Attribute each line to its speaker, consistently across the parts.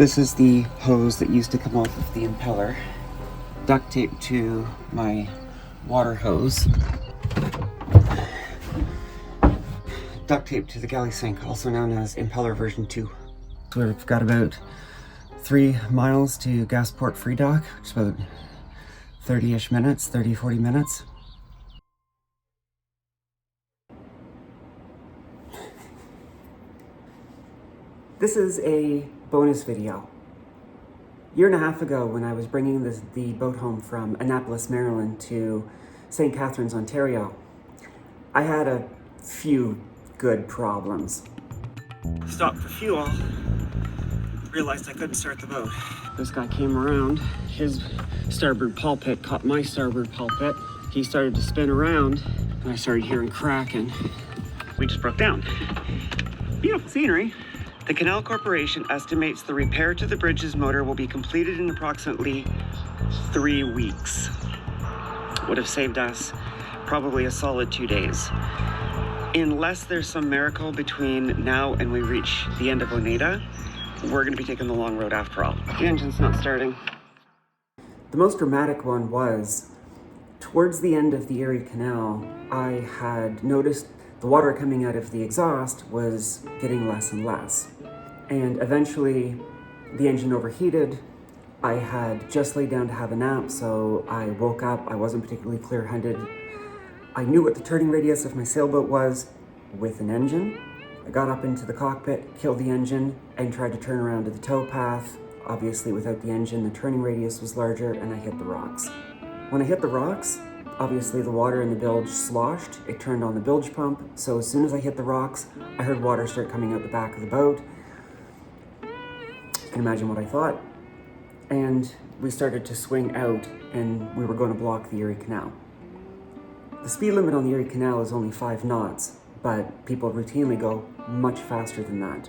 Speaker 1: This is the hose that used to come off of the impeller, duct taped to my water hose, duct taped to the galley sink, also known as impeller version 2. So we've got about 3 miles to Gasport Free Dock, which is about 30-ish minutes, 30-40 minutes. This is a bonus video. A year and a half ago, when I was bringing the boat home from Annapolis, Maryland to St. Catharines, Ontario, I had a few good problems. Stopped for fuel, realized I couldn't start the boat. This guy came around, his starboard pulpit caught my starboard pulpit. He started to spin around, and I started hearing cracking. We just broke down. Beautiful scenery. The Canal Corporation estimates the repair to the bridge's motor will be completed in approximately 3 weeks. Would have saved us probably a solid 2 days. Unless there's some miracle between now and we reach the end of Oneida, we're going to be taking the long road after all. The engine's not starting. The most dramatic one was, towards the end of the Erie Canal, I had noticed the water coming out of the exhaust was getting less and less. And eventually, the engine overheated. I had just laid down to have a nap, so I woke up. I wasn't particularly clear-headed. I knew what the turning radius of my sailboat was with an engine. I got up into the cockpit, killed the engine, and tried to turn around to the tow path. Obviously, without the engine, the turning radius was larger, and I hit the rocks. When I hit the rocks, obviously the water in the bilge sloshed. It turned on the bilge pump, so as soon as I hit the rocks, I heard water start coming out the back of the boat. You can imagine what I thought. And we started to swing out, and we were going to block the Erie Canal. The speed limit on the Erie Canal is only 5 knots, but people routinely go much faster than that.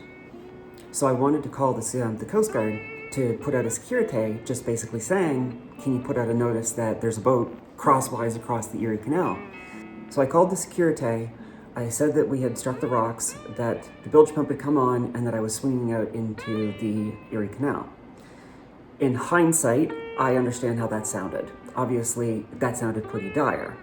Speaker 1: So I wanted to call the Coast Guard to put out a securite, just basically saying, can you put out a notice that there's a boat crosswise across the Erie Canal? So I called the securite. I said that we had struck the rocks, that the bilge pump had come on, and that I was swinging out into the Erie Canal. In hindsight, I understand how that sounded. Obviously, that sounded pretty dire.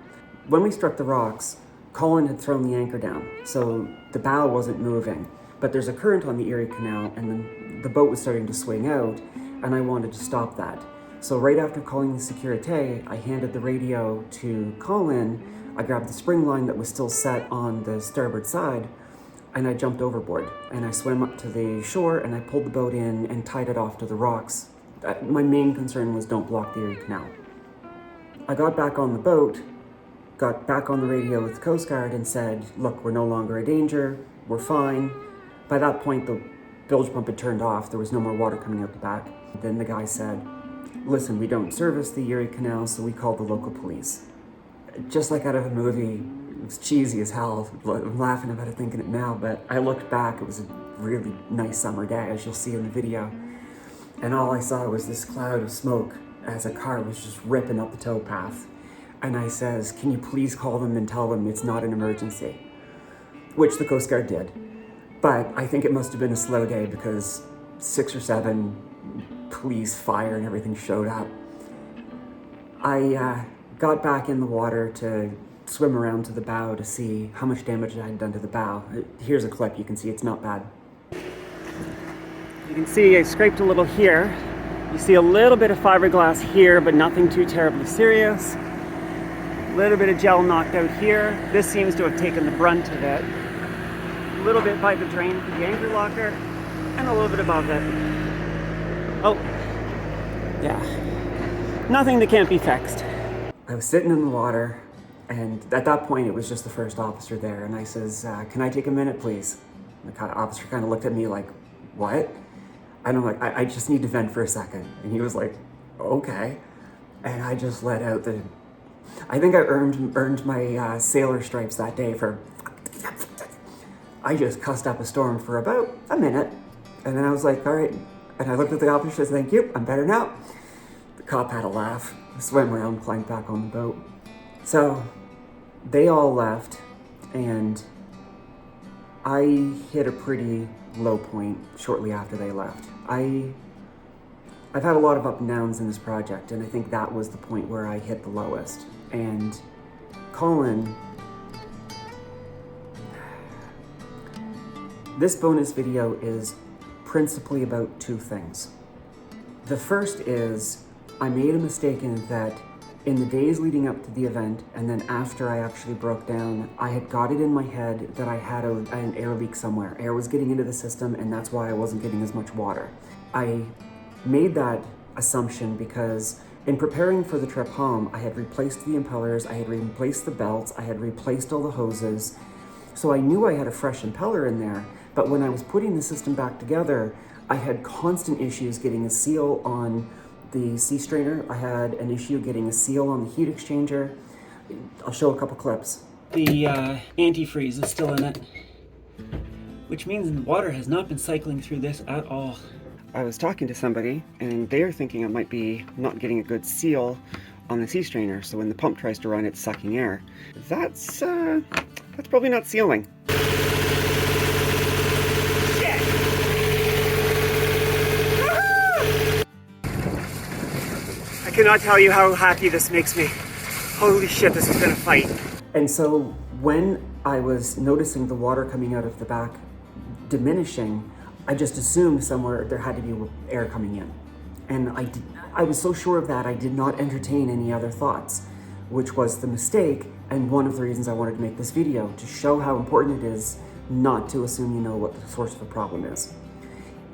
Speaker 1: When we struck the rocks, Colin had thrown the anchor down, so the bow wasn't moving. But there's a current on the Erie Canal, and then the boat was starting to swing out, and I wanted to stop that. So right after calling the securite, I handed the radio to Colin. I grabbed the spring line that was still set on the starboard side, and I jumped overboard. And I swam up to the shore, and I pulled the boat in and tied it off to the rocks. My main concern was don't block the Erie Canal. I got back on the boat, got back on the radio with the Coast Guard and said, look, we're no longer a danger, we're fine. By that point, the bilge pump had turned off. There was no more water coming out the back. Then the guy said, listen, we don't service the Erie Canal, so we called the local police. Just like out of a movie, it was cheesy as hell. I'm laughing about it, thinking it now, but I looked back, it was a really nice summer day, as you'll see in the video. And all I saw was this cloud of smoke as a car was just ripping up the tow path. And I says, can you please call them and tell them it's not an emergency? Which the Coast Guard did. But I think it must have been a slow day because 6 or 7 police, fire, and everything showed up. I got back in the water to swim around to the bow to see how much damage I had done to the bow. Here's a clip, you can see it's not bad. You can see I scraped a little here. You see a little bit of fiberglass here, but nothing too terribly serious. A little bit of gel knocked out here. This seems to have taken the brunt of it. A little bit by the drain for the anchor locker, and a little bit above it. Oh, yeah. Nothing that can't be fixed. I was sitting in the water, and at that point it was just the first officer there, and I says, can I take a minute, please? And the officer kind of looked at me like, what? And I'm like, I just need to vent for a second. And he was like, okay. And I just let out I think I earned my sailor stripes that day for, I just cussed up a storm for about a minute. And then I was like, all right. And I looked at the officer and said, thank you, I'm better now. The cop had a laugh, swam around, climbed back on the boat. So they all left, and I hit a pretty low point shortly after they left. I I've had a lot of up and downs in this project, and I think that was the point where I hit the lowest. And Colin, this bonus video is principally about two things. The first is I made a mistake in that in the days leading up to the event, and then after I actually broke down, I had got it in my head that I had an air leak somewhere. Air was getting into the system, and that's why I wasn't getting as much water. I made that assumption because in preparing for the trip home, I had replaced the impellers, I had replaced the belts, I had replaced all the hoses. So I knew I had a fresh impeller in there, but when I was putting the system back together, I had constant issues getting a seal on the sea strainer. I had an issue getting a seal on the heat exchanger. I'll show a couple clips. The antifreeze is still in it, which means the water has not been cycling through this at all. I was talking to somebody and they're thinking it might be not getting a good seal on the sea strainer, so when the pump tries to run, it's sucking air. That's probably not sealing. Shit! I cannot tell you how happy this makes me. Holy shit, this has been a fight. And so when I was noticing the water coming out of the back diminishing, I just assumed somewhere there had to be air coming in. And I was so sure of that, I did not entertain any other thoughts, which was the mistake, and one of the reasons I wanted to make this video, to show how important it is not to assume you know what the source of the problem is.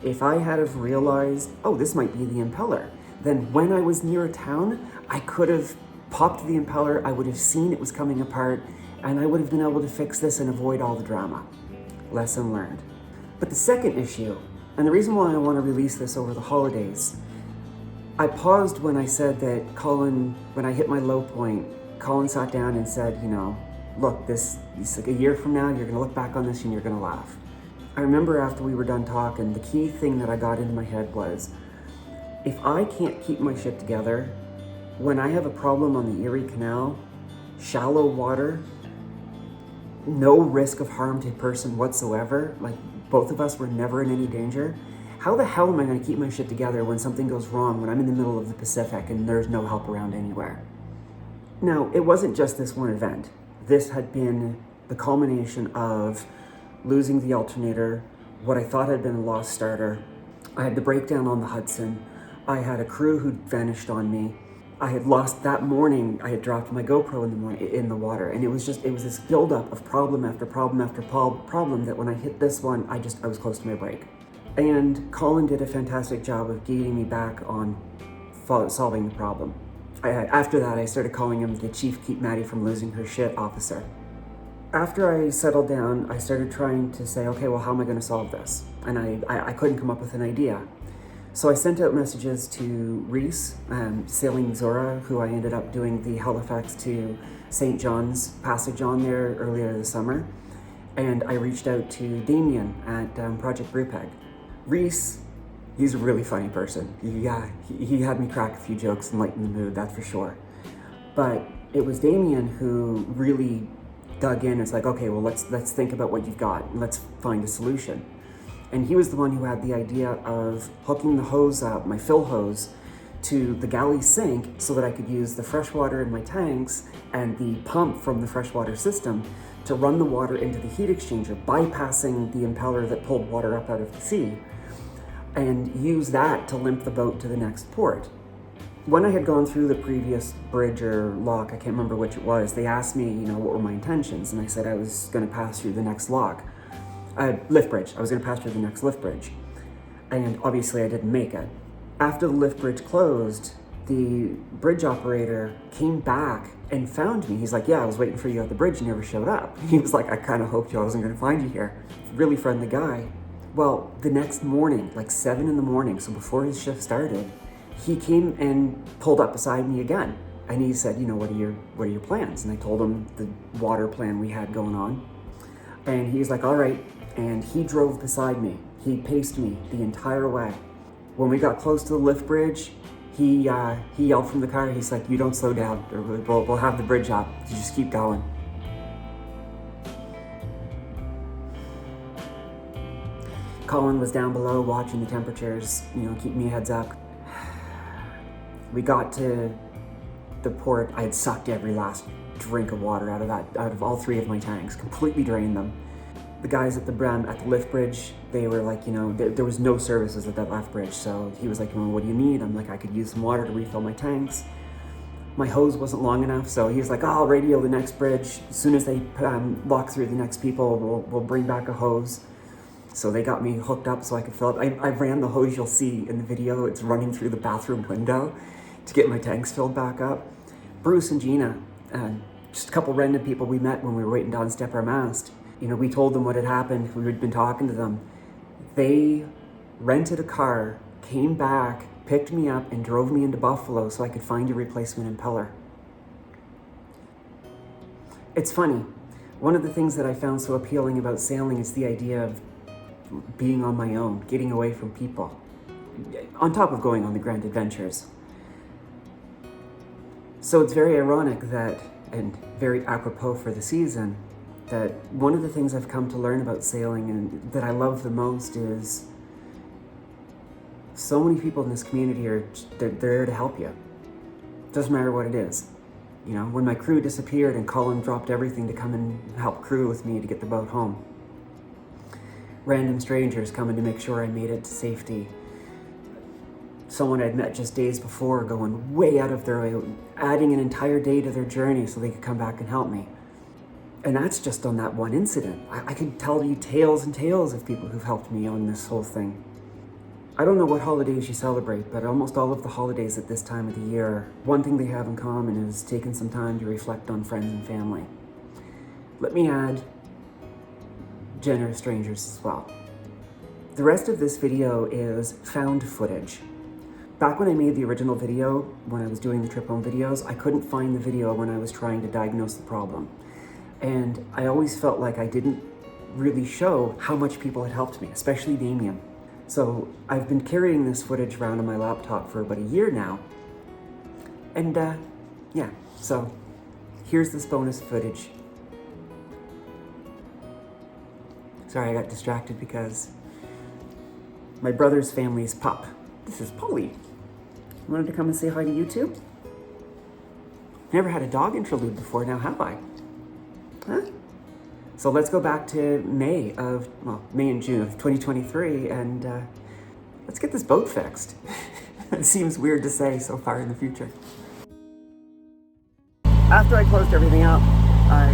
Speaker 1: If I had have realized, oh, this might be the impeller, then when I was near a town, I could have popped the impeller, I would have seen it was coming apart, and I would have been able to fix this and avoid all the drama. Lesson learned. But the second issue, and the reason why I want to release this over the holidays, I paused when I said that Colin, when I hit my low point, Colin sat down and said, you know, look, this is like a year from now, you're going to look back on this and you're going to laugh. I remember after we were done talking, the key thing that I got into my head was, if I can't keep my shit together, when I have a problem on the Erie Canal, shallow water, no risk of harm to a person whatsoever, like both of us were never in any danger, how the hell am I going to keep my shit together when something goes wrong, when I'm in the middle of the Pacific and there's no help around anywhere? Now, it wasn't just this one event. This had been the culmination of losing the alternator, what I thought had been a lost starter. I had the breakdown on the Hudson. I had a crew who'd vanished on me. I had lost that morning, I had dropped my GoPro in the water, and it was this buildup of problem after problem after problem that when I hit this one, I was close to my break. And Colin did a fantastic job of guiding me back on solving the problem. After that, I started calling him the Chief Keep Maddie from Losing Her Shit officer. After I settled down, I started trying to say, okay, well, how am I going to solve this? And I couldn't come up with an idea. So I sent out messages to Reese, Sailing Zora, who I ended up doing the Halifax to St. John's passage on there earlier this summer. And I reached out to Damien at Project Brewpeg. Reese, he's a really funny person. He had me crack a few jokes and lighten the mood, that's for sure. But it was Damien who really dug in. It's like, okay, well, let's think about what you've got and let's find a solution. And he was the one who had the idea of hooking the hose up, my fill hose, to the galley sink so that I could use the fresh water in my tanks and the pump from the freshwater system to run the water into the heat exchanger, bypassing the impeller that pulled water up out of the sea, and use that to limp the boat to the next port. When I had gone through the previous bridge or lock, I can't remember which it was, they asked me, what were my intentions, and I said I was going to pass through the next lock. Lift bridge. I was going to pass through the next lift bridge. And obviously I didn't make it. After the lift bridge closed, the bridge operator came back and found me. He's like, yeah, I was waiting for you at the bridge. You never showed up. He was like, I kind of hoped I wasn't going to find you here. Really friendly guy. Well, the next morning, like 7 in the morning, so before his shift started, he came and pulled up beside me again. And he said, what are your plans? And I told him the water plan we had going on. And he's like, all right. And he drove beside me. He paced me the entire way. When we got close to the lift bridge, he yelled from the car. He's like, you don't slow down, or we'll have the bridge up. You just keep going. Colin was down below watching the temperatures, keeping me heads up. We got to the port. I had sucked every last drink of water out of all 3 of my tanks, completely drained them. The guys at the lift bridge, they were like, there was no services at that lift bridge. So he was like, what do you need? I'm like, I could use some water to refill my tanks. My hose wasn't long enough, so he was like, I'll radio the next bridge. As soon as they walk through the next people, we'll bring back a hose. So they got me hooked up so I could fill up. I ran the hose you'll see in the video. It's running through the bathroom window to get my tanks filled back up. Bruce and Gina, just a couple random people we met when we were waiting to unstep our mast. We told them what had happened. We had been talking to them. They rented a car, came back, picked me up, and drove me into Buffalo so I could find a replacement impeller. It's funny. One of the things that I found so appealing about sailing is the idea of being on my own, getting away from people, on top of going on the grand adventures. So it's very ironic that, and very apropos for the season, that one of the things I've come to learn about sailing and that I love the most is so many people in this community they're there to help you. Doesn't matter what it is. When my crew disappeared and Colin dropped everything to come and help crew with me to get the boat home. Random strangers coming to make sure I made it to safety. Someone I'd met just days before going way out of their way, adding an entire day to their journey so they could come back and help me. And that's just on that one incident. I could tell you tales and tales of people who've helped me on this whole thing. I don't know what holidays you celebrate, but almost all of the holidays at this time of the year, one thing they have in common is taking some time to reflect on friends and family. Let me add generous strangers as well. The rest of this video is found footage. Back when I made the original video, when I was doing the trip home videos, I couldn't find the video when I was trying to diagnose the problem. And I always felt like I didn't really show how much people had helped me, especially Damien. So I've been carrying this footage around on my laptop for about a year now. And yeah, so here's this bonus footage. Sorry, I got distracted because my brother's family's pup. This is Polly. Wanted to come and say hi to you too? Never had a dog interlude before, now have I? Huh? So let's go back to May and June of 2023 and let's get this boat fixed. It seems weird to say so far in the future. After I closed everything up, I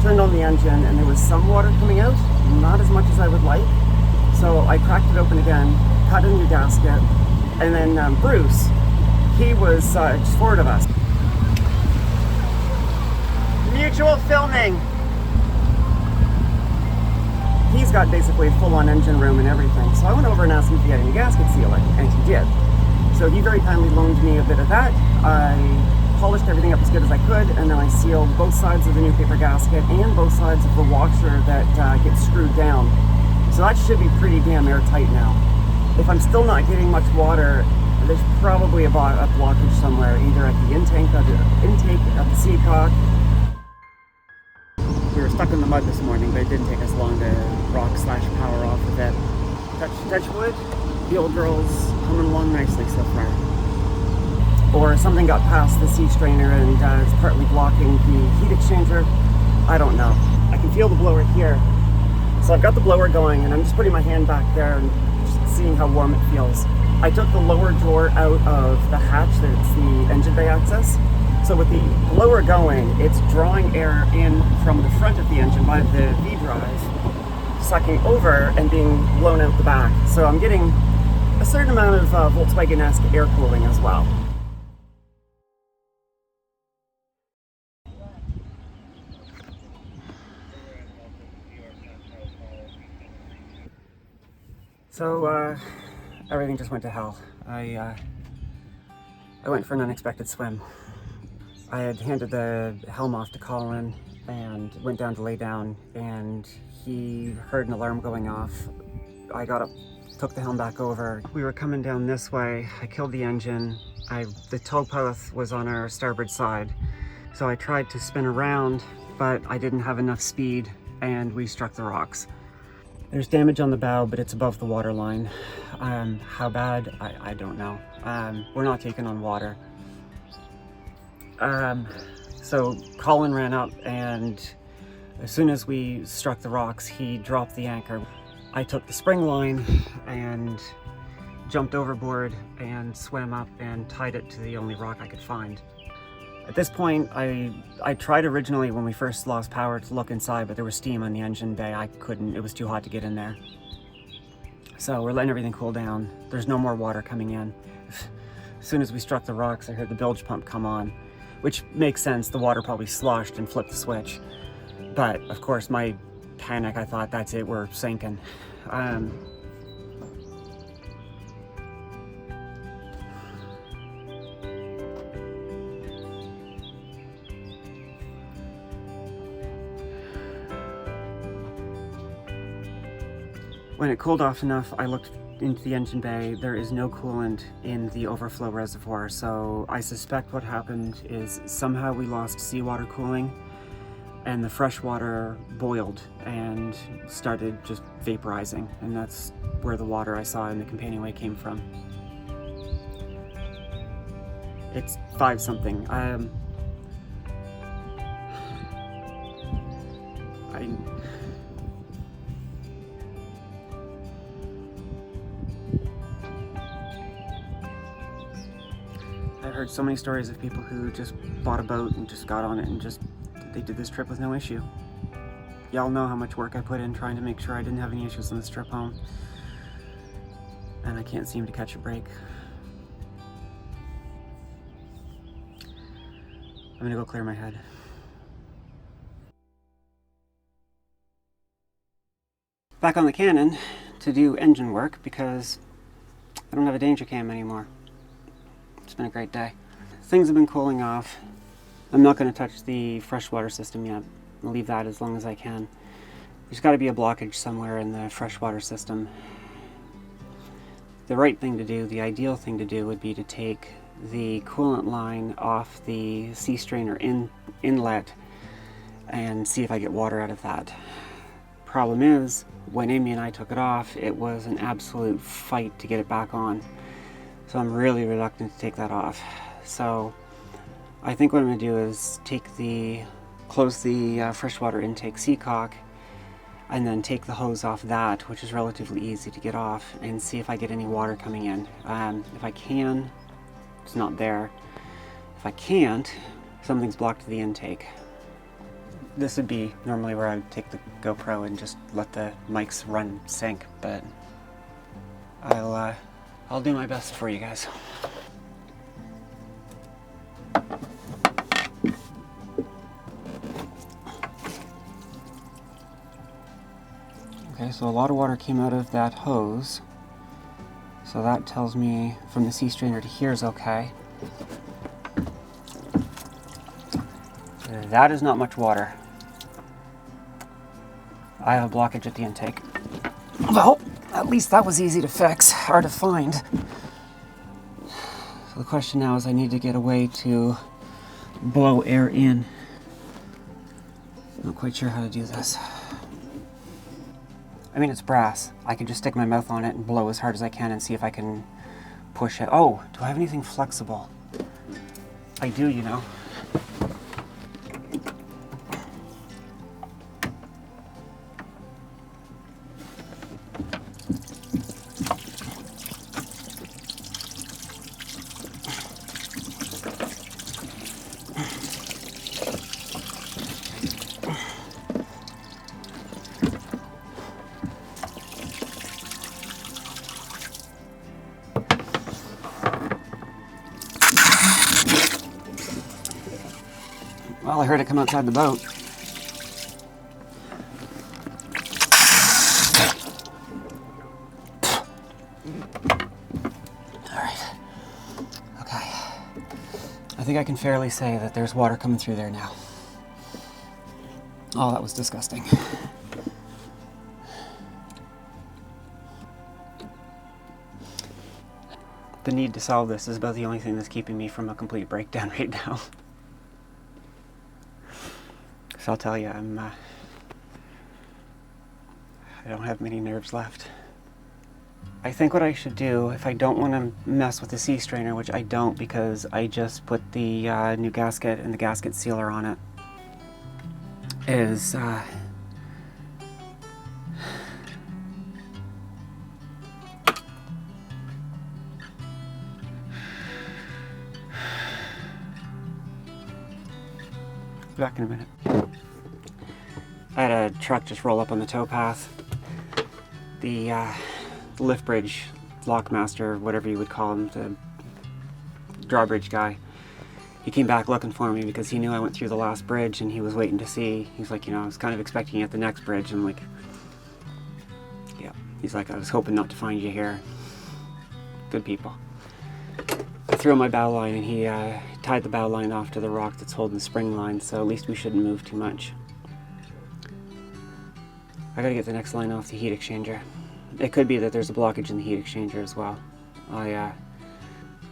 Speaker 1: turned on the engine and there was some water coming out, not as much as I would like. So I cracked it open again, cut a new gasket, and then Bruce, he was just forward of us. Mutual filming. He's got basically a full-on engine room and everything. So I went over and asked him if he had any gasket sealing, and he did. So he very kindly loaned me a bit of that. I polished everything up as good as I could, and then I sealed both sides of the new paper gasket and both sides of the washer that gets screwed down. So that should be pretty damn airtight now. If I'm still not getting much water, there's probably a blockage somewhere, either at the intake of the Seacock. We were stuck in the mud this morning, but it didn't take us long to rock/power off of it. Touch wood, the old girl's coming along nicely so far. Or something got past the sea strainer and is partly blocking the heat exchanger. I don't know. I can feel the blower here. So I've got the blower going and I'm just putting my hand back there and just seeing how warm it feels. I took the lower drawer out of the hatch that's the engine bay access. So with the blower going, it's drawing air in from the front of the engine by the V drive, sucking over and being blown out the back. So I'm getting a certain amount of Volkswagen-esque air cooling as well. So everything just went to hell. I went for an unexpected swim. I had handed the helm off to Colin and went down to lay down, and he heard an alarm going off. I got up, took the helm back over. We were coming down this way. I killed the engine. The towpath was on our starboard side, so I tried to spin around, but I didn't have enough speed and we struck the rocks. There's damage on the bow, but it's above the water line. How bad? I don't know. We're not taking on water. So Colin ran up, and as soon as we struck the rocks, he dropped the anchor. I took the spring line and jumped overboard and swam up and tied it to the only rock I could find. At this point, I tried originally when we first lost power to look inside, but there was steam on the engine bay. I couldn't, it was too hot to get in there. So we're letting everything cool down. There's no more water coming in. As soon as we struck the rocks, I heard the bilge pump come on, which makes sense. The water probably sloshed and flipped the switch. But of course, my panic, I thought, that's it, we're sinking. When it cooled off enough, I looked into the engine bay. There is no coolant in the overflow reservoir, so I suspect what happened is somehow we lost seawater cooling and the fresh water boiled and started just vaporizing, and that's where the water I saw in the companionway came from. It's 5 something. I've heard so many stories of people who just bought a boat and just got on it and they did this trip with no issue. Y'all know how much work I put in trying to make sure I didn't have any issues on this trip home. And I can't seem to catch a break. I'm gonna go clear my head. Back on the Canon to do engine work because I don't have a danger cam anymore. It's been a great day. Things have been cooling off. I'm not going to touch the freshwater system yet. I'll leave that as long as I can. There's got to be a blockage somewhere in the freshwater system. The right thing to do, the ideal thing to do, would be to take the coolant line off the sea strainer inlet and see if I get water out of that. Problem is, when Amy and I took it off, it was an absolute fight to get it back on. So I'm really reluctant to take that off. So I think what I'm going to do is close the freshwater intake Seacock, and then take the hose off that, which is relatively easy to get off, and see if I get any water coming in. If I can, it's not there. If I can't, something's blocked the intake. This would be normally where I would take the GoPro and just let the mics run sync, but I'll do my best for you guys. Okay, so a lot of water came out of that hose. So that tells me from the sea strainer to here is okay. That is not much water. I have a blockage at the intake. Well, at least that was easy to fix, hard to find. So the question now is I need to get a way to blow air in. Not quite sure how to do this. I mean, it's brass. I can just stick my mouth on it and blow as hard as I can and see if I can push it. Oh, do I have anything flexible? I do, you know. Well, I heard it come outside the boat. Alright. Okay. I think I can fairly say that there's water coming through there now. Oh, that was disgusting. The need to solve this is about the only thing that's keeping me from a complete breakdown right now. So I'll tell you, I don't have many nerves left. I think what I should do, if I don't want to mess with the sea strainer, which I don't because I just put the new gasket and the gasket sealer on it, is back in a minute. I had a truck just roll up on the towpath. The lift bridge, lockmaster, whatever you would call him, the drawbridge guy. He came back looking for me because he knew I went through the last bridge and he was waiting to see. He's like, you know, I was kind of expecting you at the next bridge. I'm like, yeah. He's like, I was hoping not to find you here. Good people. I threw on my bow line and he tied the bow line off to the rock that's holding the spring line, so at least we shouldn't move too much. I gotta get the next line off the heat exchanger. It could be that there's a blockage in the heat exchanger as well. I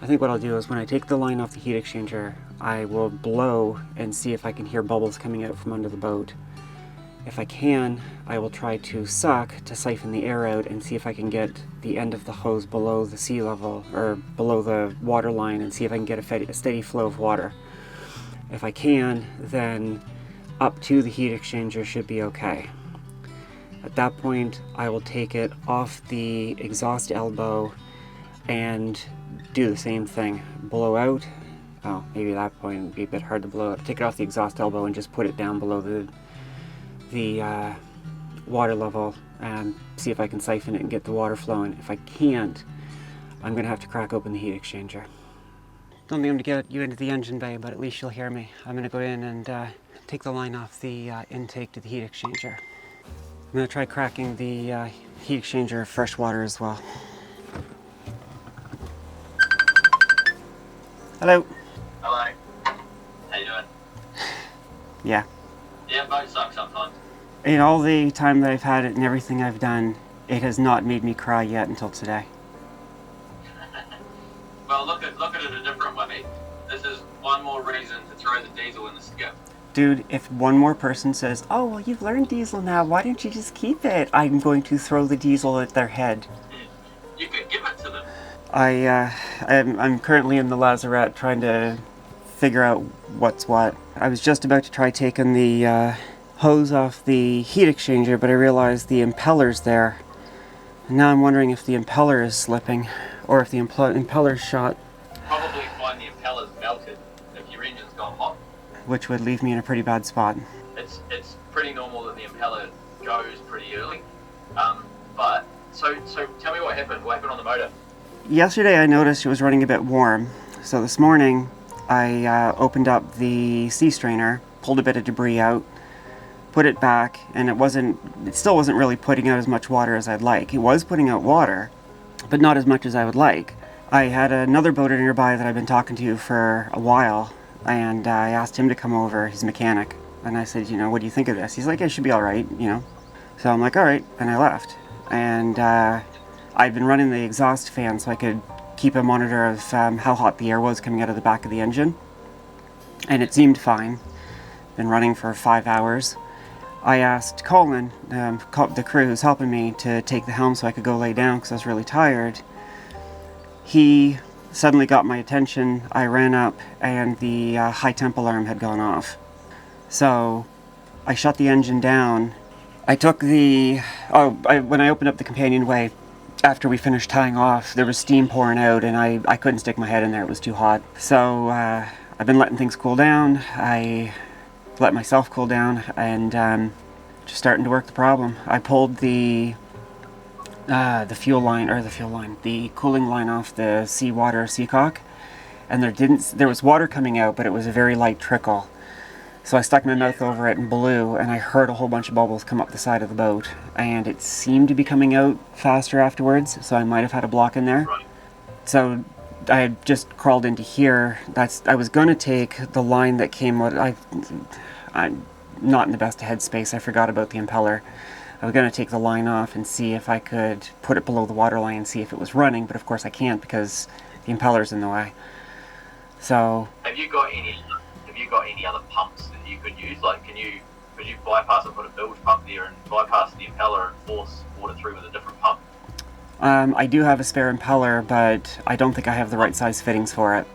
Speaker 1: think what I'll do is when I take the line off the heat exchanger, I will blow and see if I can hear bubbles coming out from under the boat. If I can, I will try to suck to siphon the air out and see if I can get the end of the hose below the sea level, or below the water line, and see if I can get a steady flow of water. If I can, then up to the heat exchanger should be okay. At that point, I will take it off the exhaust elbow and do the same thing. Blow out. Oh, maybe at that point it would be a bit hard to blow out. Take it off the exhaust elbow and just put it down below the water level and see if I can siphon it and get the water flowing. If I can't, I'm going to have to crack open the heat exchanger. Don't think I'm going to get you into the engine bay, but at least you'll hear me. I'm going to go in and take the line off the intake to the heat exchanger. I'm going to try cracking the heat exchanger of fresh water as well. Hello.
Speaker 2: Hello. How you doing?
Speaker 1: Yeah.
Speaker 2: Yeah, boats suck sometimes.
Speaker 1: In all the time that I've had it and everything I've done, it has not made me cry yet until today.
Speaker 2: Well, look at it a different way. This is one more reason to throw the diesel in the skip.
Speaker 1: Dude, if one more person says, "Oh, well, you've learned diesel now, why don't you just keep it?" I'm going to throw the diesel at their head.
Speaker 2: You could give it to them.
Speaker 1: I'm currently in the lazarette trying to figure out what's what. I was just about to try taking the hose off the heat exchanger, but I realized the impeller's there. And now I'm wondering if the impeller is slipping, or if the impeller's shot.
Speaker 2: Probably find the impeller's melted if your engine's gone hot.
Speaker 1: Which would leave me in a pretty bad spot.
Speaker 2: It's pretty normal that the impeller goes pretty early. But so tell me what happened. What happened on the motor?
Speaker 1: Yesterday I noticed it was running a bit warm. So this morning I opened up the sea strainer, pulled a bit of debris out, put it back, and it still wasn't really putting out as much water as I'd like. It was putting out water, but not as much as I would like. I had another boater nearby that I've been talking to for a while, and I asked him to come over. He's a mechanic. And I said, you know, what do you think of this? He's like, it should be all right, you know. So I'm like, all right, and I left. And I'd been running the exhaust fan so I could keep a monitor of how hot the air was coming out of the back of the engine. And it seemed fine. Been running for 5 hours. I asked Colin, the crew who's helping me, to take the helm so I could go lay down because I was really tired. He suddenly got my attention. I ran up and the high temp alarm had gone off. So I shut the engine down. I took when I opened up the companionway, after we finished tying off, there was steam pouring out and I couldn't stick my head in there, it was too hot. So I've been letting things cool down. I let myself cool down and just starting to work the problem. I pulled the cooling line off the Seawater Seacock, and there was water coming out, but it was a very light trickle. So I stuck my mouth over it and blew, and I heard a whole bunch of bubbles come up the side of the boat, and it seemed to be coming out faster afterwards, so I might have had a block in there. So I had just crawled into here. I was going to take the line that came out. I'm not in the best headspace. I forgot about the impeller. I was going to take the line off and see if I could put it below the water line and see if it was running, but of course I can't because the impeller's in the way. So
Speaker 2: Have you got any other pumps that you could use? Like, can you Could you bypass it, put a bilge pump there, and bypass the impeller and force water through with a different pump?
Speaker 1: I do have a spare impeller, but I don't think I have the right size fittings for it.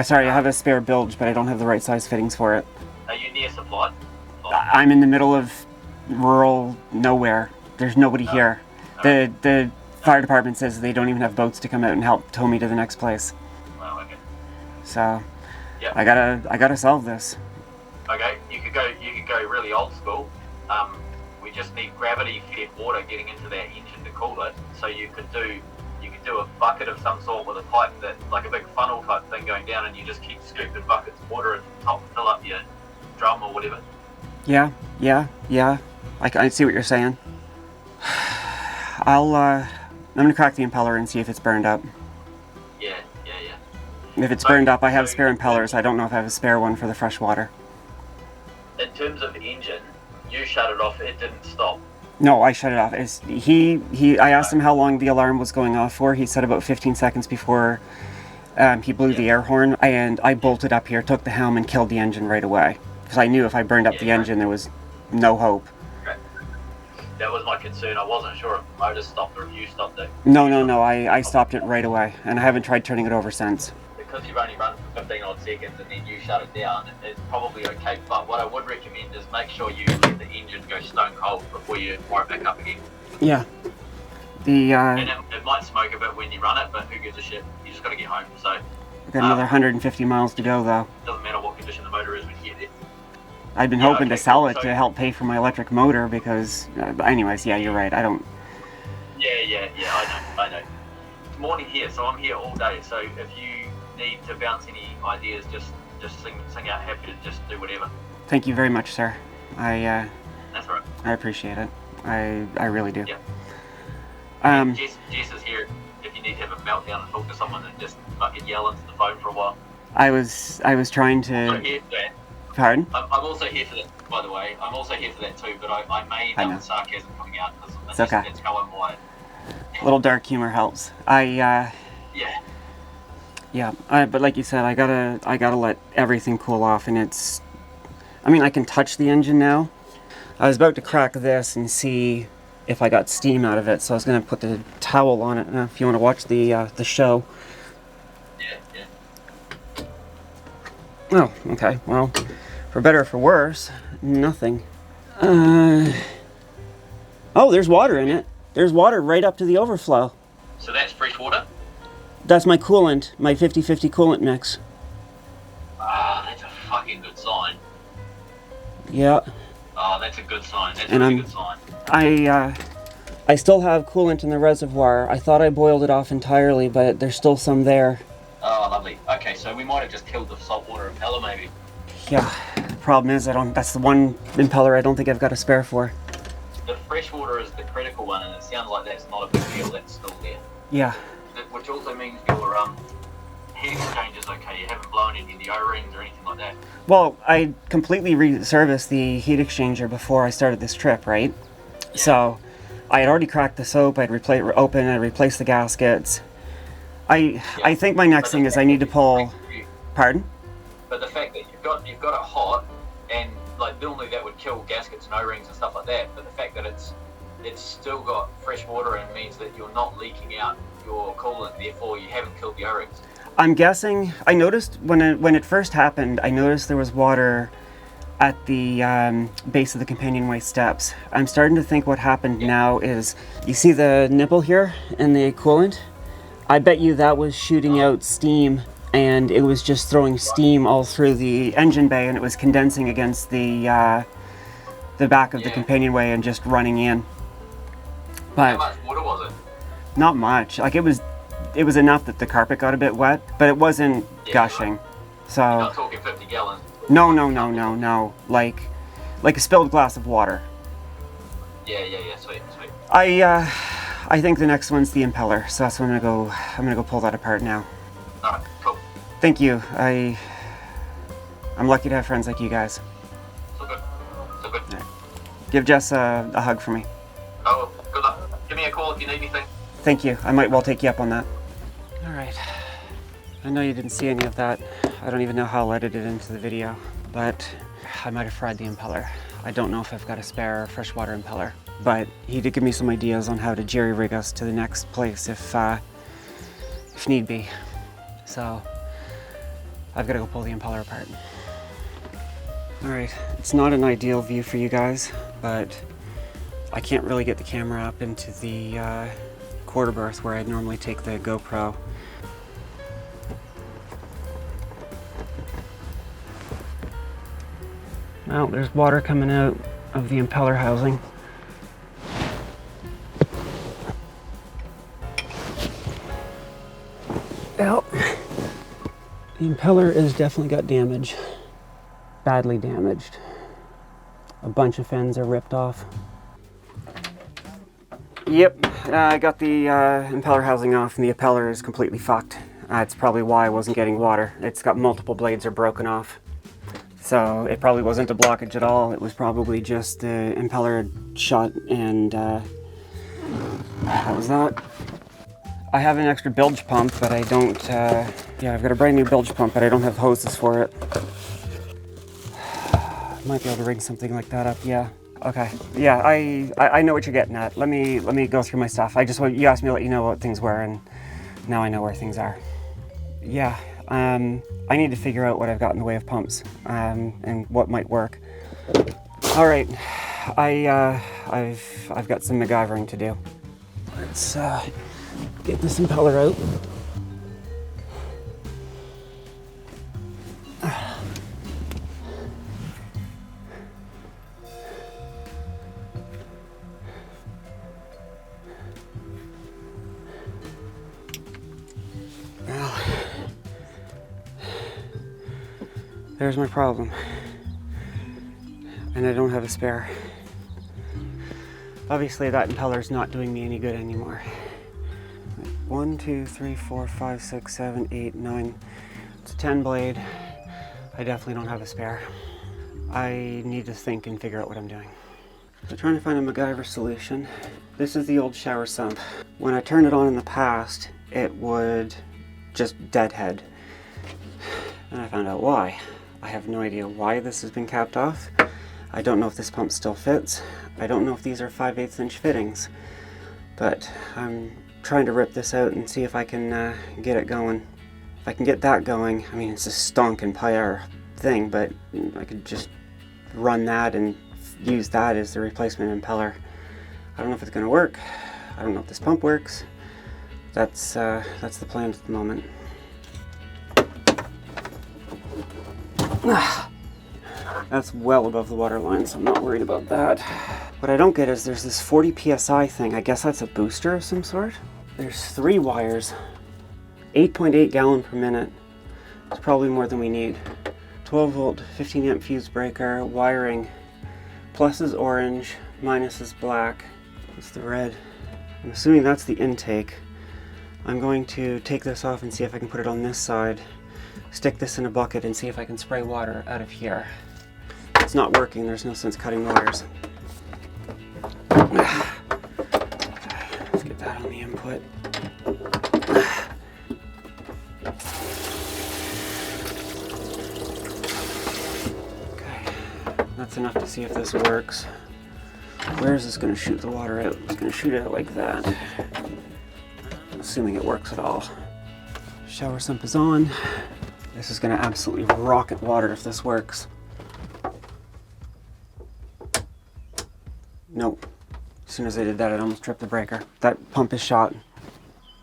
Speaker 1: Sorry, I have a spare bilge, but I don't have the right size fittings for it.
Speaker 2: Are you near supply?
Speaker 1: I'm in the middle of rural nowhere. There's nobody here. The fire department says they don't even have boats to come out and help tow me to the next place.
Speaker 2: Well, okay.
Speaker 1: So,
Speaker 2: Yep.
Speaker 1: I gotta solve this.
Speaker 2: Okay, you could go really old school. We just need gravity-fed water getting into that engine to cool it. So you could do a bucket of some sort with a pipe that, like a big funnel type thing going down, and you just keep scooping buckets of water and fill up your drum or whatever.
Speaker 1: Yeah. I see what you're saying. I'm gonna crack the impeller and see if it's burned up.
Speaker 2: Yeah.
Speaker 1: If it's burned up, I have spare impellers. I don't know if I have a spare one for the fresh water.
Speaker 2: In terms of the engine, you shut it off. It didn't stop.
Speaker 1: No, I shut it off. I asked him how long the alarm was going off for. He said about 15 seconds before he blew the air horn, and I bolted up here, took the helm, and killed the engine right away. Because I knew if I burned up the engine, there was no hope.
Speaker 2: Okay. That was my concern. I wasn't sure if the motor stopped or if you stopped it.
Speaker 1: No, I stopped it right away, and I haven't tried turning it over since.
Speaker 2: Because you've only run for 15 odd seconds and then you shut it down, it's probably okay. But what I would recommend is make sure you let the engine go stone cold before you fire it back up again.
Speaker 1: Yeah.
Speaker 2: And it might smoke a bit when you run it, but who gives a shit? You just got to get home. So
Speaker 1: I've got another 150 miles to go, though.
Speaker 2: Doesn't matter what condition the motor is when you get there.
Speaker 1: I've been hoping to sell it to help pay for my electric motor because, anyways, yeah, you're right. I don't.
Speaker 2: Yeah. I know. It's morning here, so I'm here all day. So if you need to bounce any ideas, just sing out. Happy to just do whatever.
Speaker 1: Thank you very much, sir.
Speaker 2: That's all right.
Speaker 1: I appreciate it. I really do.
Speaker 2: Yeah. Jess is here if you need to have a meltdown and talk to someone and just fucking yell into the phone for a while.
Speaker 1: I was trying to.
Speaker 2: I'm here for that.
Speaker 1: Pardon?
Speaker 2: I'm also here for that, by the way. I'm also here for that too, but I may have the sarcasm coming out because
Speaker 1: it's okay.
Speaker 2: That's how I'm wired.
Speaker 1: A little dark humor helps. Yeah, but like you said, I gotta let everything cool off, and I can touch the engine now. I was about to crack this and see if I got steam out of it, so I was gonna put the towel on it. If you want to watch the show.
Speaker 2: Yeah.
Speaker 1: Oh, okay. Well, for better or for worse, nothing. Oh, there's water in it. There's water right up to the overflow.
Speaker 2: So that's fresh water?
Speaker 1: That's my coolant, my 50-50 coolant mix.
Speaker 2: Ah, that's a fucking good sign.
Speaker 1: Yeah.
Speaker 2: Oh, that's a good sign. That's a really good sign.
Speaker 1: I still have coolant in the reservoir. I thought I boiled it off entirely, but there's still some there.
Speaker 2: Oh, lovely. Okay, so we might have just killed the saltwater impeller, maybe.
Speaker 1: Yeah. The problem is, that's the one impeller I don't think I've got a spare for.
Speaker 2: The fresh water is the critical one, and it sounds like that's not a big deal. That's still there.
Speaker 1: Yeah.
Speaker 2: Which also means your heat exchange is okay. You haven't blown any of the O-rings or anything like that.
Speaker 1: Well, I completely re-serviced the heat exchanger before I started this trip, right? Yeah. So, I had already cracked the soap. I'd replaced the gaskets. I think my next thing is I need to pull. Pardon?
Speaker 2: But the fact that you've got it hot, and like normally that would kill gaskets and O-rings and stuff like that. But the fact that it's still got fresh water and means that you're not leaking out your coolant, therefore you haven't killed the O-rings.
Speaker 1: I'm guessing. I noticed when it first happened. I noticed there was water at the base of the companionway steps. I'm starting to think what happened now is you see the nipple here in the coolant. I bet you that was shooting out steam, and it was just throwing steam all through the engine bay, and it was condensing against the back of the companionway and just running in. But
Speaker 2: how much water was it?
Speaker 1: Not much. Like it was enough that the carpet got a bit wet, but it wasn't gushing. So
Speaker 2: you're not talking 50 gallons.
Speaker 1: No. Like a spilled glass of water.
Speaker 2: Yeah. Sweet.
Speaker 1: I think the next one's the impeller, so that's what I'm gonna go pull that apart now.
Speaker 2: Alright, cool.
Speaker 1: Thank you. I'm lucky to have friends like you guys.
Speaker 2: So good.
Speaker 1: Right. Give Jess a hug for me.
Speaker 2: Oh, good luck. Give me a call if you need anything.
Speaker 1: Thank you. I might well take you up on that. Alright. I know you didn't see any of that. I don't even know how I'll edit it into the video, but I might have fried the impeller. I don't know if I've got a spare freshwater impeller, but he did give me some ideas on how to jerry rig us to the next place if need be. So I've got to go pull the impeller apart. All right, it's not an ideal view for you guys, but I can't really get the camera up into the quarter berth where I'd normally take the GoPro. Well, there's water coming out of the impeller housing. Well, the impeller has definitely got damage. Badly damaged. A bunch of fins are ripped off. Yep, I got the impeller housing off and the impeller is completely fucked. That's probably why I wasn't getting water. It's got multiple blades are broken off. So it probably wasn't a blockage at all. It was probably just the impeller had shut and that was that. I have an extra bilge pump, but I don't, yeah, I've got a brand new bilge pump, but I don't have hoses for it. Might be able to rig something like that up, yeah. Okay, yeah, I know what you're getting at. Let me go through my stuff. You asked me to let you know what things were, and now I know where things are. Yeah, I need to figure out what I've got in the way of pumps, and what might work. All right, I've got some MacGyvering to do. Let's get this impeller out. Well, there's my problem. And I don't have a spare. Obviously that impeller's not doing me any good anymore. 1, 2, 3, 4, 5, 6, 7, 8, 9. It's a 10 blade. I definitely don't have a spare. I need to think and figure out what I'm doing. So trying to find a MacGyver solution. This is the old shower sump. When I turned it on in the past, it would just deadhead. And I found out why. I have no idea why this has been capped off. I don't know if this pump still fits. I don't know if these are 5/8 inch fittings. But I'm trying to rip this out and see if I can get it going. If I can get that going, I mean, it's a stonking pyre thing, but I could just run that and use that as the replacement impeller. I don't know if it's going to work. I don't know if this pump works. That's the plan at the moment. That's well above the water line, so I'm not worried about that. What I don't get is there's this 40 PSI thing. I guess that's a booster of some sort. There's 3 wires, 8.8 gallon per minute. It's probably more than we need. 12 volt, 15 amp fuse breaker, wiring. Plus is orange, minus is black. What's the red? I'm assuming that's the intake. I'm going to take this off and see if I can put it on this side. Stick this in a bucket and see if I can spray water out of here. If it's not working, there's no sense cutting wires. Let's get that on the input. Okay, that's enough to see if this works. Where is this going to shoot the water out? It's going to shoot it out like that. Assuming it works at all. Shower sump is on. This is going to absolutely rocket water if this works. Nope. As soon as I did that, it almost tripped the breaker. That pump is shot.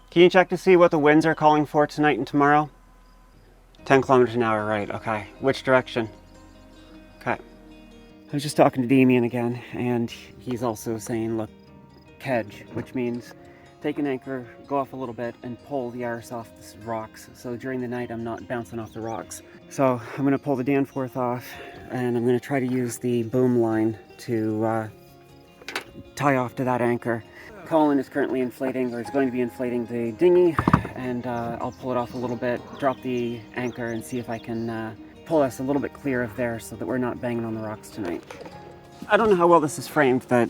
Speaker 1: Can you check to see what the winds are calling for tonight and tomorrow? 10 kilometers an hour, right, okay. Which direction? Okay. I was just talking to Damien again, and he's also saying, look, kedge, which means take an anchor, go off a little bit, and pull the arse off the rocks. So during the night, I'm not bouncing off the rocks. So I'm going to pull the Danforth off, and I'm going to try to use the boom line to tie off to that anchor. Colin is currently inflating, or is going to be inflating the dinghy, and I'll pull it off a little bit, drop the anchor, and see if I can pull us a little bit clear of there so that we're not banging on the rocks tonight. I don't know how well this is framed, but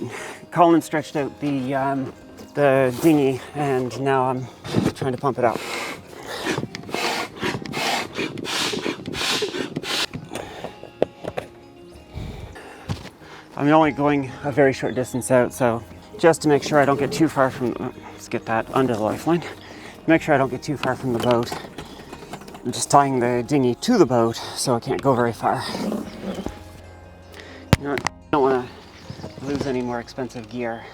Speaker 1: Colin stretched out the dinghy, and now I'm trying to pump it out. I'm only going a very short distance out, so just to make sure I don't get too far from, let's get that under the lifeline. Make sure I don't get too far from the boat. I'm just tying the dinghy to the boat so I can't go very far. You know what? I don't want to lose any more expensive gear.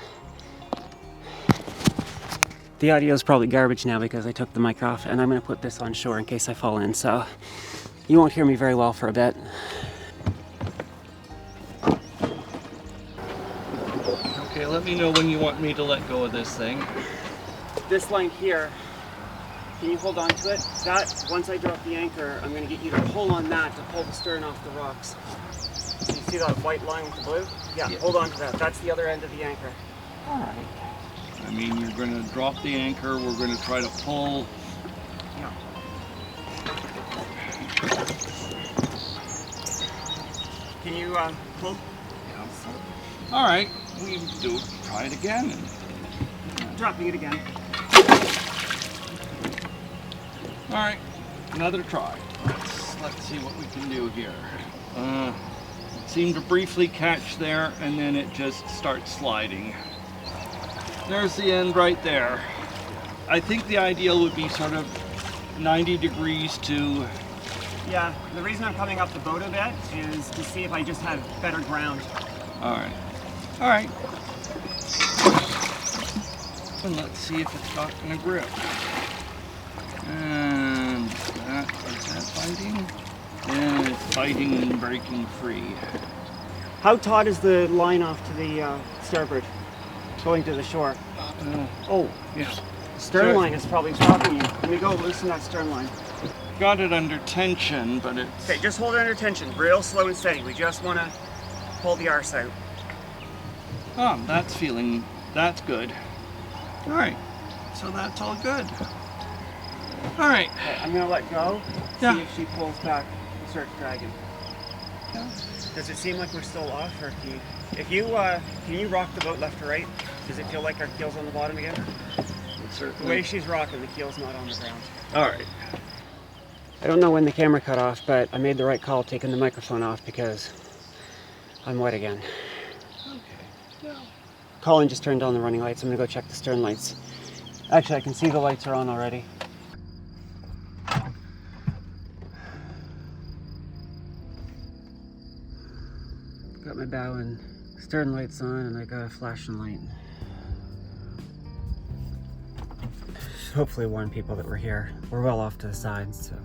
Speaker 1: The audio is probably garbage now because I took the mic off, and I'm going to put this on shore in case I fall in, so you won't hear me very well for a bit.
Speaker 3: Okay, let me know when you want me to let go of this thing.
Speaker 1: This line here, can you hold on to it? That, once I drop the anchor, I'm going to get you to pull on that to pull the stern off the rocks. You see that white line with the blue? Yeah, hold on to that. That's the other end of the anchor. All right.
Speaker 3: I mean, you're going to drop the anchor, we're going to try to pull.
Speaker 1: Yeah. Can you pull?
Speaker 3: Yeah. All right, we do try it again.
Speaker 1: Dropping it again.
Speaker 3: All right, another try. Let's see what we can do here. It seemed to briefly catch there, and then it just starts sliding. There's the end right there. I think the ideal would be sort of 90 degrees to...
Speaker 1: Yeah, the reason I'm coming up the boat a bit is to see if I just have better ground.
Speaker 3: All right. All right. And let's see if it's got in a grip. And is that biting? Yeah, it's biting and breaking free.
Speaker 1: How taut is the line off to the starboard, going to the shore? Oh,
Speaker 3: yeah.
Speaker 1: Stern line is probably stopping you. Let me go loosen that stern line.
Speaker 3: Got it under tension, but it's...
Speaker 1: Okay, just hold it under tension, real slow and steady. We just want to pull the arse out.
Speaker 3: Oh, that's good. All right, so that's all good. All right.
Speaker 1: Okay, I'm going to let go,
Speaker 3: Yeah.
Speaker 1: see if she pulls back and starts dragging.
Speaker 3: Yeah.
Speaker 1: Does it seem like we're still off, or can you rock the boat left to right? Does it feel like our keel's on the bottom again? The way she's rocking, the keel's not on the ground.
Speaker 3: All right.
Speaker 1: I don't know when the camera cut off, but I made the right call taking the microphone off because I'm wet again.
Speaker 3: Okay. Yeah.
Speaker 1: Colin just turned on the running lights. I'm gonna go check the stern lights. Actually, I can see the lights are on already. Got my bow and stern lights on, and I got a flashing light. Hopefully warn people that we're here. We're well off to the sides, so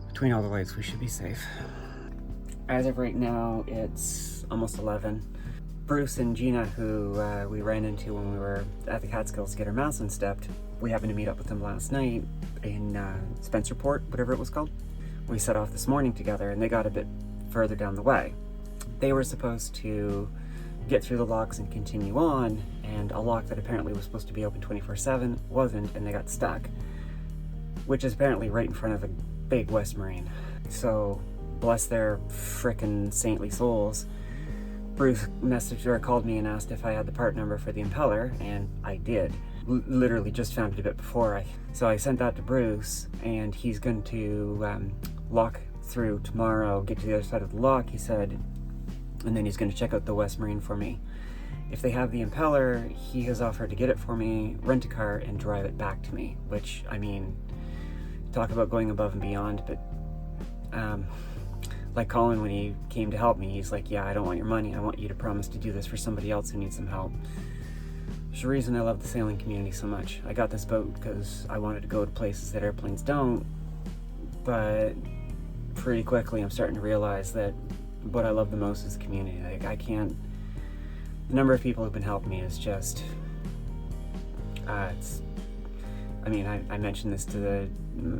Speaker 1: between all the lights we should be safe. As of right now, it's almost 11. Bruce and Gina, who we ran into when we were at the Catskills to get our masts unstepped, we happened to meet up with them last night in Spencerport, whatever it was called. We set off this morning together, and they got a bit further down the way. They were supposed to get through the locks and continue on, and a lock that apparently was supposed to be open 24/7 wasn't, and they got stuck, which is apparently right in front of a big West Marine. So, bless their frickin' saintly souls, Bruce messaged or called me and asked if I had the part number for the Impeller, and I did. Literally just found it a bit before. So I sent that to Bruce, and he's going to lock through tomorrow, get to the other side of the lock, he said, and then he's going to check out the West Marine for me. If they have the Impeller, he has offered to get it for me, rent a car, and drive it back to me, which, I mean, talk about going above and beyond, but like Colin, when he came to help me, he's like, yeah, I don't want your money, I want you to promise to do this for somebody else who needs some help. There's a reason I love the sailing community so much. I got this boat because I wanted to go to places that airplanes don't, but pretty quickly I'm starting to realize that what I love the most is the community. Like, the number of people who've been helping me is just, I mentioned this to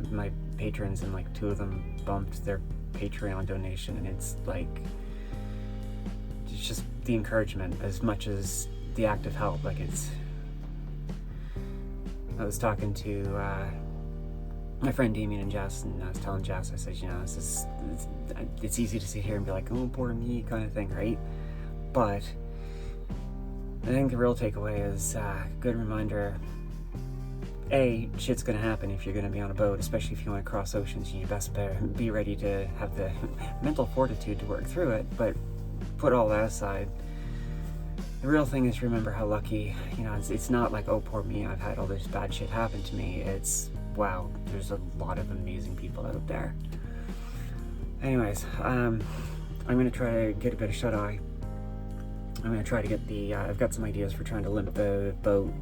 Speaker 1: my patrons, and like 2 of them bumped their Patreon donation, and it's just the encouragement as much as the active help. I was talking to my friend Damien and Jess, and I was telling Jess, I said, you know, it's easy to sit here and be like, oh, poor me, kind of thing, right? But I think the real takeaway is a good reminder, A, shit's gonna happen if you're gonna be on a boat, especially if you want to cross oceans. You best be ready to have the mental fortitude to work through it. But put all that aside. The real thing is remember how lucky, you know, it's not like, oh, poor me, I've had all this bad shit happen to me. It's, wow, there's a lot of amazing people out there. Anyways, I'm gonna try to get a bit of shut-eye. I'm gonna try to get the, I've got some ideas for trying to limp the boat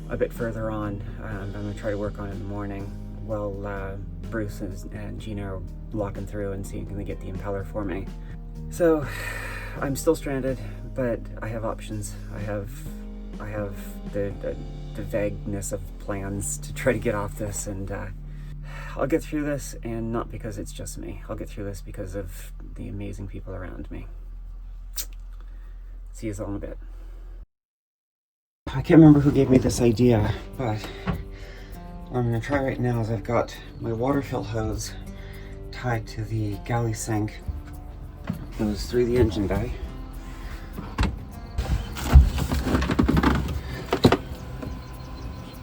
Speaker 1: a bit further on. I'm gonna try to work on it in the morning while Bruce and Gina are locking through and seeing can they get the impeller for me. So, I'm still stranded, but I have options. I have the vagueness of plans to try to get off this, and I'll get through this, and not because it's just me. I'll get through this because of the amazing people around me. See you all in a bit. I can't remember who gave me this idea, but what I'm gonna try right now is I've got my water fill hose tied to the galley sink. Goes through the engine bay.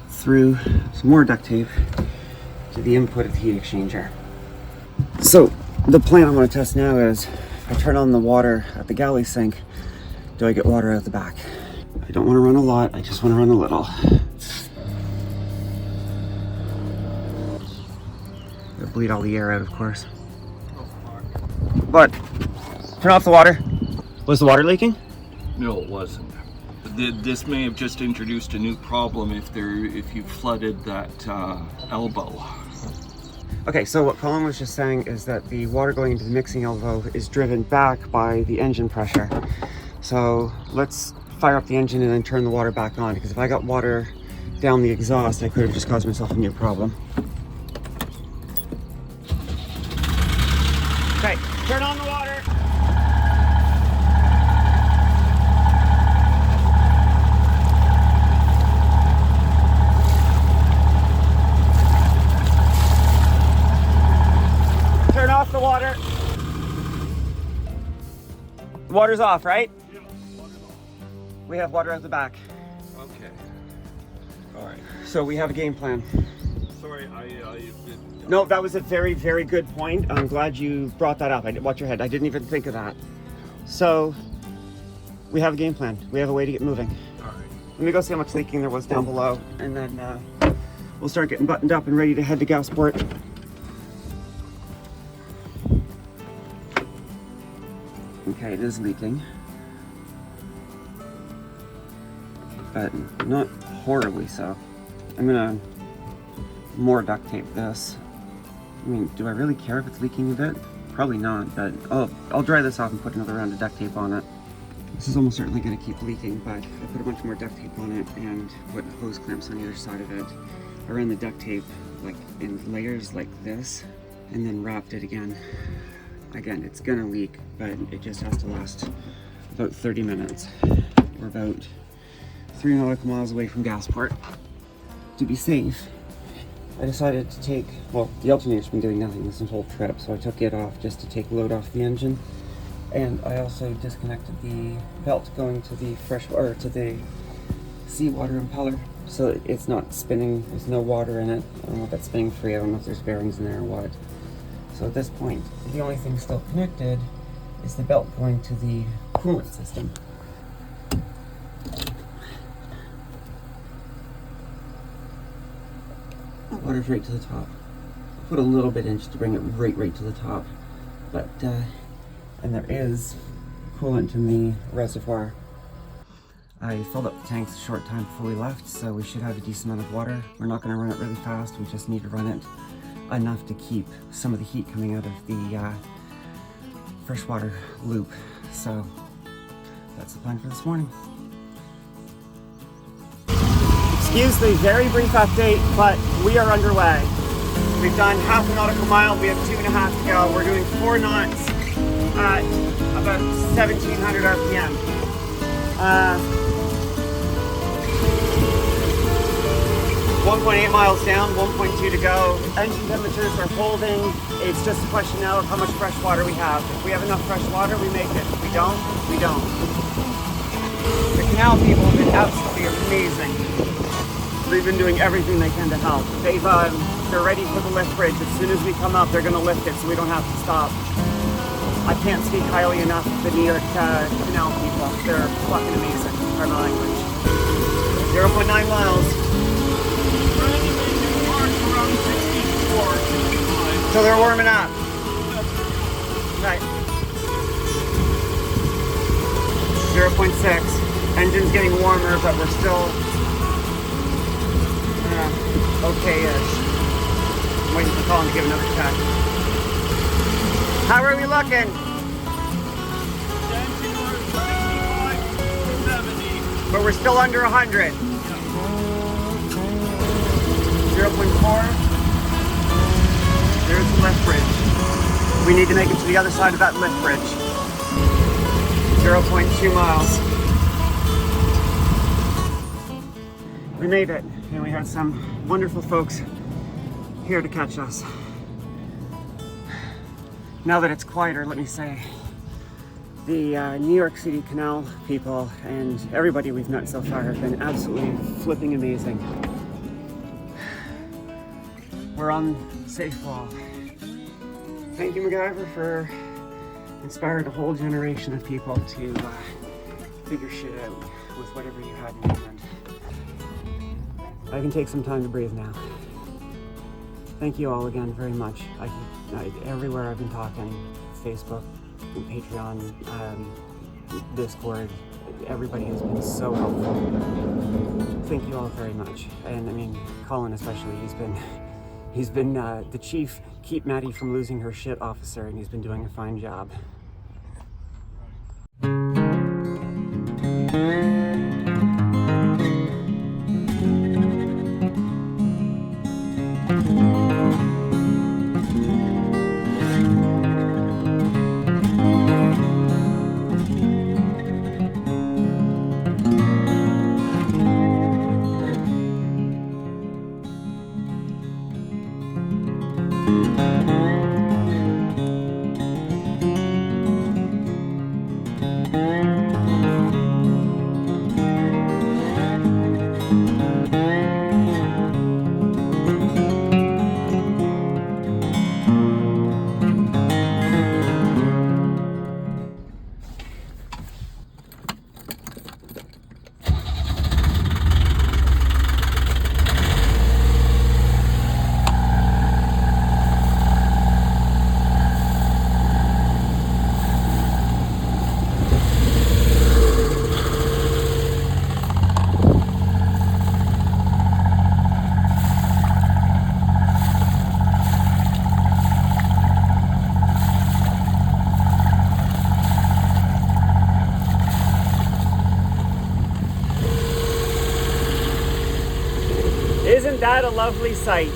Speaker 1: Through some more duct tape to the input of the heat exchanger. So the plan I want to test now is if I turn on the water at the galley sink, do I get water out the back? I don't want to run a lot, I just want to run a little. Gotta bleed all the air out, of course. But turn off the water. Was the water leaking?
Speaker 3: No, it wasn't. This may have just introduced a new problem if you flooded that elbow.
Speaker 1: Okay, so what Colin was just saying is that the water going into the mixing elbow is driven back by the engine pressure. So let's fire up the engine and then turn the water back on, because if I got water down the exhaust, I could have just caused myself a new problem. Okay, turn on the water. Turn off the water. Water's off, right?
Speaker 3: Yeah, water's off.
Speaker 1: We have water at the back.
Speaker 3: Okay. All right.
Speaker 1: So we have a game plan.
Speaker 3: Sorry,
Speaker 1: No, that was a very, very good point. I'm glad you brought that up. Watch your head. I didn't even think of that. So we have a game plan. We have a way to get moving.
Speaker 3: All right.
Speaker 1: Let me go see how much leaking there was down below, and then we'll start getting buttoned up and ready to head to Gasport. Okay, it is leaking, but not horribly so. I'm gonna more duct tape this. I mean, do I really care if it's leaking a bit? Probably not, but I'll dry this off and put another round of duct tape on it. This is almost certainly gonna keep leaking, but I put a bunch more duct tape on it and put hose clamps on either side of it. I ran the duct tape like in layers like this, and then wrapped it again. Again, it's gonna leak, but it just has to last about 30 minutes. We're about 3 nautical miles away from Gasport. To be safe, I decided to take, well, the alternator's been doing nothing this whole trip, so I took it off just to take load off the engine. And I also disconnected the belt going to the to the Seawater impeller, so it's not spinning, there's no water in it. I don't know if that's spinning free, I don't know if there's bearings in there or what. So at this point, the only thing still connected is the belt going to the coolant system. Water's right to the top. I'll put a little bit in just to bring it right to the top. But, and there is coolant in the reservoir. I filled up the tanks a short time before we left, so we should have a decent amount of water. We're not going to run it really fast, we just need to run it enough to keep some of the heat coming out of the freshwater loop. So that's the plan for this morning. Excuse the very brief update, but we are underway. We've done half a nautical mile, we have 2.5 to go. We're doing 4 knots at about 1700 RPM. 1.8 miles down, 1.2 to go. Engine temperatures are holding. It's just a question now of how much fresh water we have. If we have enough fresh water, we make it. If we don't, we don't. The canal people have been absolutely amazing. They've been doing everything they can to help. They're ready for the lift bridge. As soon as we come up, they're going to lift it so we don't have to stop. I can't speak highly enough of the New York Canal people. They're fucking amazing. Pardon my language. 0.9 miles.
Speaker 3: Around 64, 65.
Speaker 1: So they're warming up. Right. 0.6. Engine's getting warmer, but we're still okay-ish. I'm waiting for Colin to give another check. How are we looking?
Speaker 3: Dancing on 65 to 70.
Speaker 1: But we're still under 100. 0.4. There's the lift bridge. We need to make it to the other side of that lift bridge. 0.2 miles. We made it, and we had some wonderful folks here to catch us. Now that it's quieter, let me say, the New York City Canal people and everybody we've met so far have been absolutely flipping amazing. We're on safe wall. Thank you, MacGyver, for inspiring a whole generation of people to figure shit out with whatever you had in hand. I can take some time to breathe now. Thank you all again very much. Everywhere I've been talking, Facebook, Patreon, Discord, everybody has been so helpful. Thank you all very much. And I mean, Colin especially, he's been the chief keep Maddie from losing her shit officer, and he's been doing a fine job. Isn't that a lovely sight?